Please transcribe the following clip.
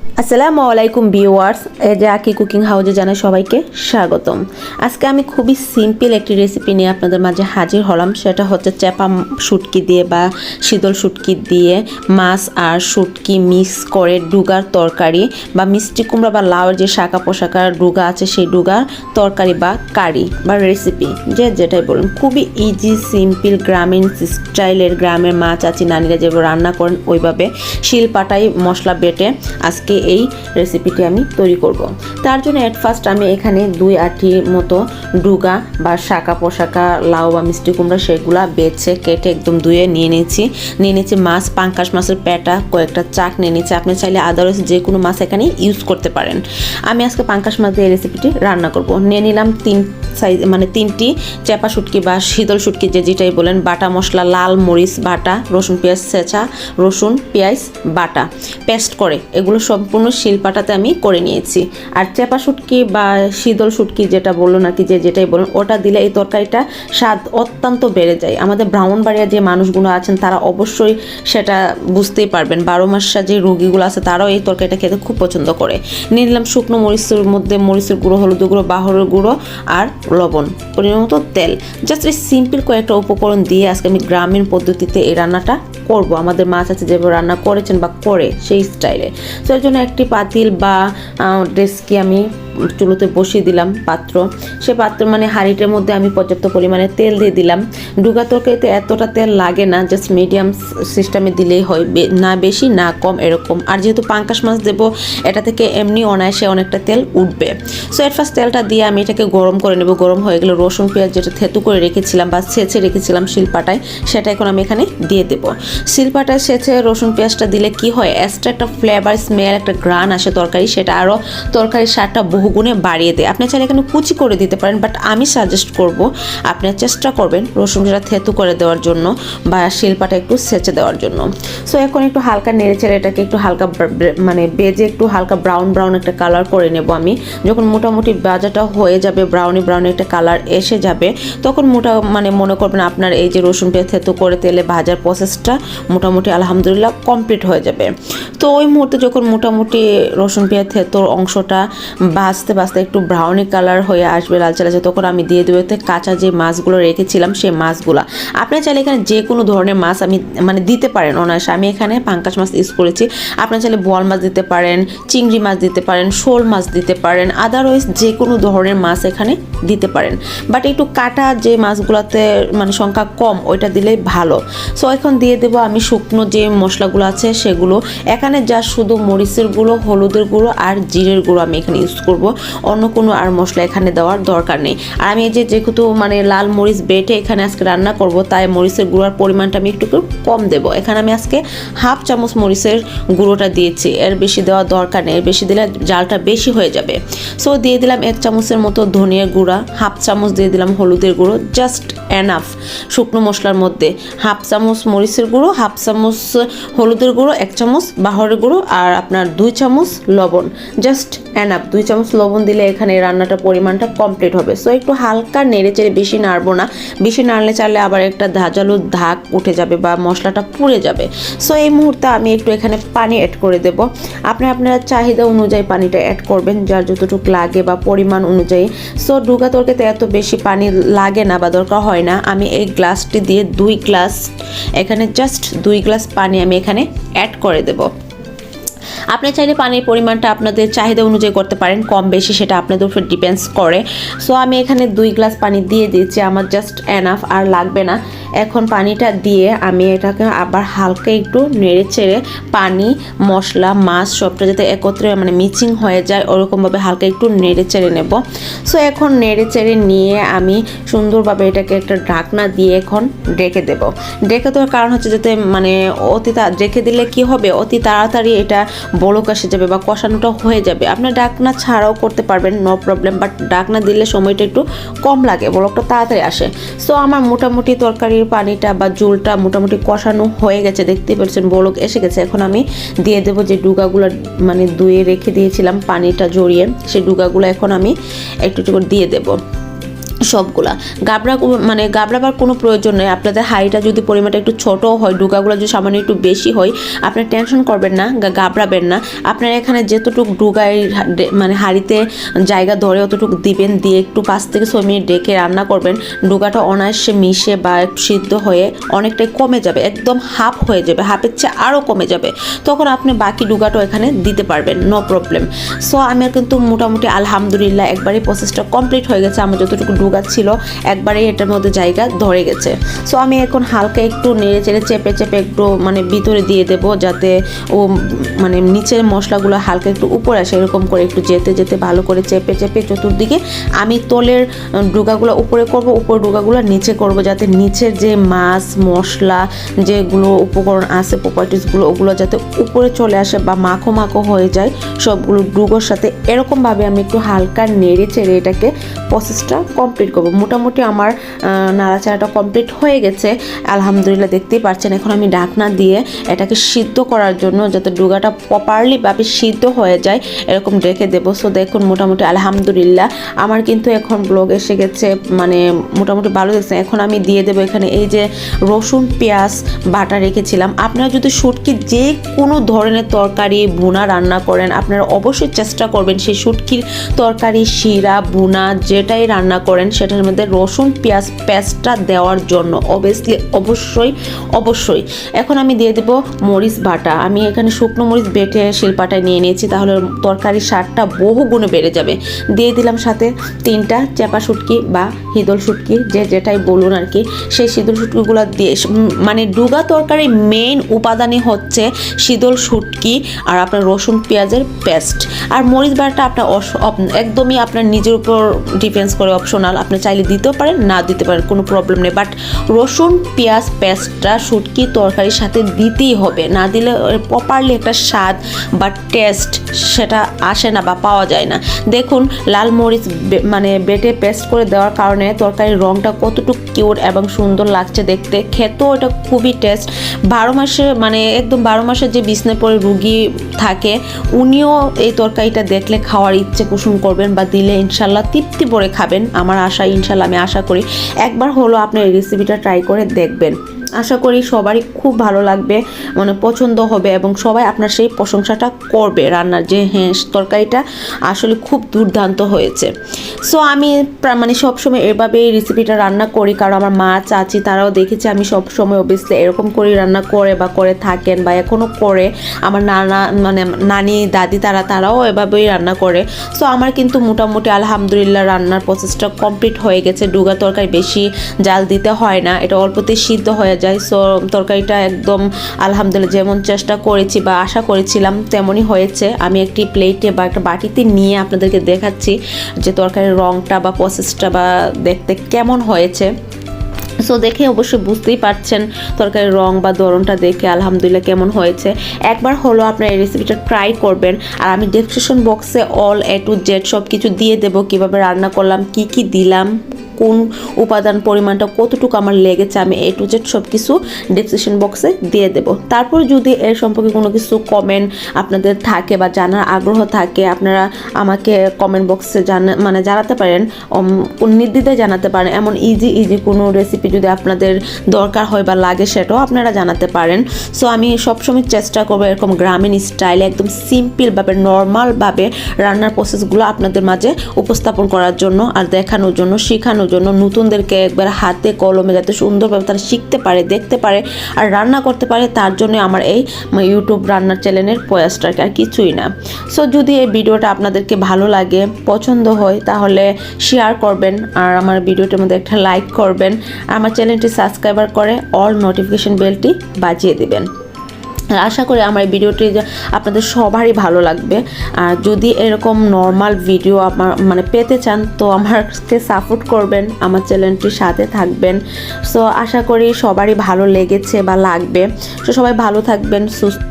আসসালামু আলাইকুম ভিউয়ার্স, এই যে আকি কুকিং হাউসে জানাই সবাইকে স্বাগতম। আজকে আমি খুবই সিম্পল একটি রেসিপি নিয়ে আপনাদের মাঝে হাজির হলাম। সেটা হচ্ছে চেপা শুটকি দিয়ে বা শীতল শুটকি দিয়ে মাছ আর শুটকি মিক্স করে ডুগার তরকারি বা মিষ্টি কুমড়া বা লাউয়ের যে শাখা পোশাকার ডুগা আছে সেই ডুগার তরকারি বা কারি বা রেসিপি যেটাই বলুন, খুবই ইজি সিম্পল গ্রামীণ স্টাইলের গ্রামের মাছ আছে নানিরা যেভাবে রান্না করেন ওইভাবে শিলপাটায় মশলা বেটে আজকে এই রেসিপিটি আমি তৈরি করব। তার জন্য এট ফার্স্ট আমি এখানে 2 আটির মতো ডুগা বা শাখা পোশাকা লাউ বা মিষ্টি কুমড়া সেগুলা বেছে কেটে একদম ধুয়ে নিয়ে নিয়েছি মাছ, পাঙ্কাশ মাছের পেটা কয়েকটা চাক নিয়ে নিয়েছি। আপনি চাইলে আদারওয়াইজ যে কোনো মাছ এখানে ইউজ করতে পারেন। আমি আজকে পাঙ্কাশ মাছ দিয়ে রেসিপিটি রান্না করব। নিয়ে নিলাম 3টি চেপা শুটকি বা শীতল শুটকি যেটাই বলেন, বাটা মশলা, লাল মরিচ বাটা, রসুন পেঁয়াজ ছেঁচা, রসুন পেঁয়াজ বাটা পেস্ট করে এগুলো সম্পূর্ণ শিলপাটাতে আমি করে নিয়েছি। আর চেপা শুটকি বা শীতল শুটকি যেটা বললো নাকি যেটাই বলুন, ওটা দিলে এই তরকারিটা স্বাদ অত্যন্ত বেড়ে যায়। আমাদের ব্রাহ্মণবাড়িয়া যে মানুষগুলো আছেন তারা অবশ্যই সেটা বুঝতেই পারবেন। 12 মাসা যে রোগীগুলো আছে তারাও এই তরকারিটা খেতে খুব পছন্দ করে। নিয়ে নিলাম শুকনো মরিচের মধ্যে মরিচের গুঁড়ো, হলুদ গুঁড়ো, বাহরের গুঁড়ো আর লবণ, পরিমাণ মতো তেল। জাস্ট এই সিম্পল কয়েকটা উপকরণ দিয়ে আজকে আমি গ্রামীণ পদ্ধতিতে এই রান্নাটা করব। আমাদের মাছ আছে যেভাবে রান্না করেছেন বা করে সেই স্টাইলে। তো এর জন্য একটি পাতিল বা ডেস্কি আমি চুলোতে বসিয়ে দিলাম পাত্র। সে পাত্র মানে হাঁড়িটার মধ্যে আমি পর্যাপ্ত পরিমাণে তেল দিয়ে দিলাম। ডুগা তরকারিতে এতটা তেল লাগে না, জাস্ট মিডিয়াম সিস্টেমে দিলেই হয়, না বেশি না কম এরকম। আর যেহেতু পাঙ্কাশ মাছ দেবো এটা থেকে এমনি অনায়াসে অনেকটা তেল উঠবে। সো এর ফার্স্ট তেলটা দিয়ে আমি এটাকে গরম করে নেব। গরম হয়ে গেলে রসুন পেঁয়াজ যেটা থেতু করে রেখেছিলাম বা ছেঁচে রেখেছিলাম শিলপাটায়, সেটা এখন আমি এখানে দিয়ে দেবো। শিলপাটায় ছেঁচে রসুন পেঁয়াজটা দিলে কি হয়, এক্সট্রা একটা ফ্লেভার স্মেল একটা গ্রান আসে তরকারি, সেটা আরও তরকারির স্বাদটা বহুগুণে বাড়িয়ে দেয়। আপনি চাইলে এখানে কুচি করে দিতে পারেন, বাট আমি সাজেস্ট করব আপনি চেষ্টা করবেন রসুনটা থেতু করে দেওয়ার জন্য বা শিলপাটা একটু ছেঁচে দেওয়ার জন্য। সো এখন একটু হালকা নেড়েচেড়ে এটাকে একটু হালকা মানে বেজে একটু হালকা ব্রাউন একটা কালার করে নেব আমি। যখন মোটামুটি ভাজাটা হয়ে যাবে, ব্রাউনি একটা কালার এসে যাবে, তখন মনে করবেন আপনার এই যে রসুন পেঁয়াজ থেতু করে তেলে ভাজার প্রসেসটা মোটামুটি আলহামদুলিল্লাহ কমপ্লিট হয়ে যাবে। তো ওই মুহূর্তে যখন মোটামুটি রসুন পেঁয়াজ থেতোর অংশটা ভাজতে একটু ব্রাউনি কালার হয়ে আসবে, লালচে লালচে, তখন আমি দিয়ে দেবো কাঁচা যে মাছগুলো রেখেছিলাম সেই মাছগুলো। আপনি চাইলে এখানে যে কোনো ধরনের মাছ আমি দিতে পারেন অনায়াসে। আমি এখানে পাঙ্কাশ মাছ ইউজ করেছি, আপনার চাইলে বোয়াল মাছ দিতে পারেন, চিংড়ি মাছ দিতে পারেন, শোল মাছ দিতে পারেন, আদারওয়াইজ যে কোনো ধরনের মাছ এখানে দিতে পারেন। বাট একটু কাটা যে মাছগুলোতে সংখ্যা কম ওইটা দিলেই ভালো। সো এখন দিয়ে দেবো আমি শুকনো যে মশলাগুলো আছে সেগুলো। এখানে যা শুধু মরিচের গুঁড়ো, হলুদের গুঁড়ো আর জিরের গুঁড়ো আমি এখানে ইউজ করব, অন্য কোনো আর মশলা এখানে দেওয়ার দরকার নেই। আর আমি যেহেতু লাল মরিচ বেটে এখানে আজকে রান্না করব, তাই মরিচের গুঁড়োর পরিমাণটা আমি একটু কম দেবো। এখানে আমি আজকে 1/2 চামচ মরিচের গুঁড়োটা দিয়েছি, এর বেশি দেওয়ার দরকার নেই, এর বেশি দিলে জালটা বেশি হয়ে যাবে। সো দিয়ে দিলাম 1 চামচের মতো ধনিয়ার গুঁড়া, 1/2 চামচ দিয়ে দিলাম হলুদের গুঁড়ো, জাস্ট এনাফ। শুকনো মশলার মধ্যে 1/2 চামচ মরিচের গুঁড়ো, 1/2 চামচ হলুদের গুঁড়ো, 1 চামচ বাহরের গুঁড়ো আর আপনার 2 চামচ লবণ, জাস্ট এনাফ। 2 চামচ লবণ দিলে এখানে রান্নাটা পরিমাণটা কমপ্লিট হবে। সো একটু হালকা নেড়ে চেড়ে, বেশি নাড়বো না, বেশি নাড়লে চাইলে আবার একটা ধাজালো ধাক উঠে যাবে বা মশলাটা পুড়ে যাবে। সো এই মুহূর্তে আমি একটু এখানে পানি অ্যাড করে দেব। আপনারা চাহিদা অনুযায়ী পানিটা অ্যাড করবেন, যার যতটুকু লাগে বা পরিমাণ অনুযায়ী। সো ডুগা তরকারিতে এত বেশি পানি লাগে না বা দরকার হয় না। আমি এই গ্লাসটি দিয়ে 2 গ্লাস এখানে জাস্ট 2 গ্লাস পানি আমি এখানে অ্যাড করে দেব। আপনি চাইলে পানির পরিমাণটা আপনাদের চাহিদা অনুযায়ী করতে পারেন, কম বেশি সেটা আপনাদের উপর ডিপেন্ডস করে। সো আমি এখানে 2 গ্লাস পানি দিয়ে দিয়েছি, আমার জাস্ট এনাফ, আর লাগবে না। এখন পানিটা দিয়ে আমি এটাকে আবার হালকা একটু নেড়ে চেড়ে পানি, মশলা, মাছ সবটা যাতে একত্রে মিক্সিং হয়ে যায় ওরকমভাবে হালকা একটু নেড়ে চেড়ে নেব। সো এখন নেড়ে চেড়ে নিয়ে আমি সুন্দরভাবে এটাকে একটা ঢাকনা দিয়ে এখন ঢেকে দেব। ঢেকে দেওয়ার কারণ হচ্ছে যাতে ঢেকে দিলে কি হবে, অতি তাড়াতাড়ি এটা বলক আসে যাবে বা কষানোটা হয়ে যাবে। আপনার ডাকনা ছাড়াও করতে পারবেন, নো প্রবলেম, বাট ডাকনা দিলে সময়টা একটু কম লাগে, বলকটা তাড়াতাড়ি আসে। সো আমার মোটামুটি তরকারির পানিটা বা ঝোলটা মোটামুটি কষানো হয়ে গেছে, দেখতে পাচ্ছেন বলক এসে গেছে। এখন আমি দিয়ে দেবো যে ডুগাগুলো ধুয়ে রেখে দিয়েছিলাম পানিটা জড়িয়ে, সেই ডুগাগুলো এখন আমি একটু দিয়ে দেবো। সবগুলা গাবড়াবার কোনো প্রয়োজন নেই। আপনাদের হাঁড়িটা যদি পরিমাণটা একটু ছোটো হয়, ডুগাগুলো যদি সামান্য একটু বেশি হয়, আপনার টেনশন করবেন না, গাবড়াবেন না। আপনারা এখানে যেতটুকু ডুগায় হাঁড়িতে জায়গা ধরে অতটুকু দিবেন, দিয়ে একটু 5 থেকে 6 মিনিট ডেকে রান্না করবেন। ডুগাটা অনায়াসে মিশে বা সিদ্ধ হয়ে অনেকটাই কমে যাবে, একদম হাফ হয়ে যাবে, হাফের চেয়ে আরও কমে যাবে। তখন আপনি বাকি ডুগাটাও এখানে দিতে পারবেন, নো প্রবলেম। সো আমার কিন্তু মোটামুটি আলহামদুলিল্লাহ একবারই প্রসেসটা কমপ্লিট হয়ে গেছে। আমার যতটুকু ডুগা ছিল একবারেই এটার মধ্যে জায়গা ধরে গেছে। সো আমি এখন হালকা একটু নেড়ে চেড়ে চেপে একটু ভিতরে দিয়ে দেবো, যাতে ও নিচের মশলাগুলো হালকা একটু উপরে আসে। এরকম করে একটু যেতে ভালো করে চেপে চতুর্দিকে আমি তলের ডুগাগুলো উপরে করব, উপর ডুগাগুলো নিচে করব, যাতে নিচের যে মাছ মশলা যেগুলো উপকরণ আছে প্রপার্টিসগুলো ওগুলো যাতে উপরে চলে আসে বা মাখো হয়ে যায় সবগুলো ডুগোর সাথে। এরকমভাবে আমি একটু হালকা নেড়ে চেড়ে এটাকে প্রসেসটা কমপ্লিট করব। মোটামুটি আমার নাড়াচাড়াটা কমপ্লিট হয়ে গেছে আলহামদুলিল্লাহ, দেখতেই পাচ্ছেন। এখন আমি ঢাকনা দিয়ে এটাকে সিদ্ধ করার জন্য যাতে ডুগাটা প্রপারলিভাবে সিদ্ধ হয়ে যায় এরকম রেখে দেবো। সো দেখুন মোটামুটি আলহামদুলিল্লাহ আমার কিন্তু এখন ব্লগ এসে গেছে, মোটামুটি ভালো দেখছেন। এখন আমি দিয়ে দেবো এখানে এই যে রসুন পেঁয়াজ বাটা রেখেছিলাম। আপনারা যদি শুটকি যে কোনো ধরনের তরকারি ভুনা রান্না করেন, আপনারা অবশ্যই চেষ্টা করবেন সেই শুটকির তরকারি শিরা ভুনা যেটাই রান্না করেন সেটার মধ্যে রসুন পেঁয়াজ পেস্টটা দেওয়ার জন্য অবশ্যই। এখন আমি দিয়ে দেবো মরিচ বাটা। আমি এখানে শুকনো মরিচ বেটে শিলপাটায় নিয়ে নিয়েছি, তাহলে তরকারির স্বাদটা বহু গুণে বেড়ে যাবে। দিয়ে দিলাম সাথে 3টা চেপা শুটকি বা হিদল শুটকি যেটাই বলুন আর কি, সেই শীতল শুটকিগুলো দিয়ে ডুগা তরকারির মেইন উপাদানই হচ্ছে শীতল শুটকি আর আপনার রসুন পেঁয়াজের পেস্ট। আর মরিচ বাটা আপনার একদমই আপনার নিজের উপর ডিপেন্ডস করে, অপশনাল। আপনি চাইলে দিতেও পারেন, না দিতে পারেন, কোনো প্রবলেম নেই। বাট রসুন পেঁয়াজ পেস্টটা শুটকি তরকারির সাথে দিতেই হবে, না দিলে প্রপারলি একটা স্বাদ বা টেস্ট সেটা আসে না বা পাওয়া যায় না। দেখুন লাল মরিচ বেটে পেস্ট করে দেওয়ার কারণে তরকারির রঙটা কতটুকু কিউট এবং সুন্দর লাগছে দেখতে, খেতেও এটা খুবই টেস্ট। 12 মাসে একদম 12 মাসের যে বিছনায় পড়ে রুগী থাকে উনিও এই তরকারিটা দেখলে খাওয়ার ইচ্ছে পোষণ করবেন বা দিলে ইনশাল্লাহ তৃপ্তি ভরে খাবেন। আমার আশা, ইনশাল্লাহ আমি আশা করি একবার হলো আপনি এই রেসিপিটা ট্রাই করে দেখবেন। আশা করি সবারই খুব ভালো লাগবে, পছন্দ হবে এবং সবাই আপনার সেই প্রশংসাটা করবে রান্নার, যে হ্যাঁ তরকারিটা আসলে খুব দুর্দান্ত হয়েছে। সো আমি সবসময় এভাবে এই রেসিপিটা রান্না করি, কারণ আমার মা চাচি তারাও দেখেছে আমি সবসময় অবভিয়াসলি এরকম করে রান্না করে থাকেন বা এখনও করে। আমার নানি দাদি তারাও এভাবেই রান্না করে। সো আমার কিন্তু মোটামুটি আলহামদুলিল্লাহ রান্নার প্রসেসটা কমপ্লিট হয়ে গেছে। ডুগা তরকারি বেশি জাল দিতে হয় না, এটা অল্পতেই সিদ্ধ হয়ে যায়। সো তরকারিটা একদম আলহামদুলিল্লাহ যেমন চেষ্টা করেছি বা আশা করেছিলাম তেমনই হয়েছে। আমি একটি প্লেটে বা একটা বাটিতে নিয়ে আপনাদেরকে দেখাচ্ছি যে তরকারির রঙটা বা প্রসেসটা বা দেখতে কেমন হয়েছে। সো দেখে অবশ্যই বুঝতেই পারছেন তরকারির রং বা ধরনটা দেখে আলহামদুলিল্লাহ কেমন হয়েছে। একবার হলো আপনার এই রেসিপিটা ট্রাই করবেন। আর আমি ডেসক্রিপশন বক্সে অল A to Z সব কিছু দিয়ে দেবো, কীভাবে রান্না করলাম, কি দিলাম, কোন উপাদান পরিমাণটা কতটুকু আমার লেগেছে, আমি A to Z সব কিছু ডেসক্রিপশন বক্সে দিয়ে দেবো। তারপর যদি এর সম্পর্কে কোনো কিছু কমেন্ট আপনাদের থাকে বা জানার আগ্রহ থাকে, আপনারা আমাকে কমেন্ট বক্সে জানাতে পারেন, নির্দ্বিধায় জানাতে পারেন। এমন ইজি কোনো রেসিপি যদি আপনাদের দরকার হয় বা লাগে সেটাও আপনারা জানাতে পারেন। সো আমি সবসময় চেষ্টা করবো এরকম গ্রামীণ স্টাইলে একদম সিম্পলভাবে নর্মালভাবে রান্নার প্রসেসগুলো আপনাদের মাঝে উপস্থাপন করার জন্য আর দেখানোর জন্য, শেখানোর জন্য, নতুনদেরকে একবার হাতে কলমে যাতে সুন্দরভাবে তারা শিখতে পারে, দেখতে পারে আর রান্না করতে পারে, তার জন্য আমার এই ইউটিউব রান্নার চ্যানেলের প্রয়াসটা আর কিছুই না। সো যদি এই ভিডিওটা আপনাদেরকে ভালো লাগে, পছন্দ হয়, তাহলে শেয়ার করবেন আর আমার ভিডিওটার মধ্যে একটা লাইক করবেন। আমার চ্যানেলটি সাবস্ক্রাইবার করে অল নোটিফিকেশন বেলটি বাজিয়ে দেবেন। আশা করি আমার এই ভিডিওটি আপনাদের সবারই ভালো লাগবে। আর যদি এরকম নর্মাল ভিডিও আমার পেতে চান তো আমাকে সাপোর্ট করবেন, আমার চ্যানেলটির সাথে থাকবেন। সো আশা করি সবারই ভালো লেগেছে বা লাগবে। সো সবাই ভালো থাকবেন, সুস্থ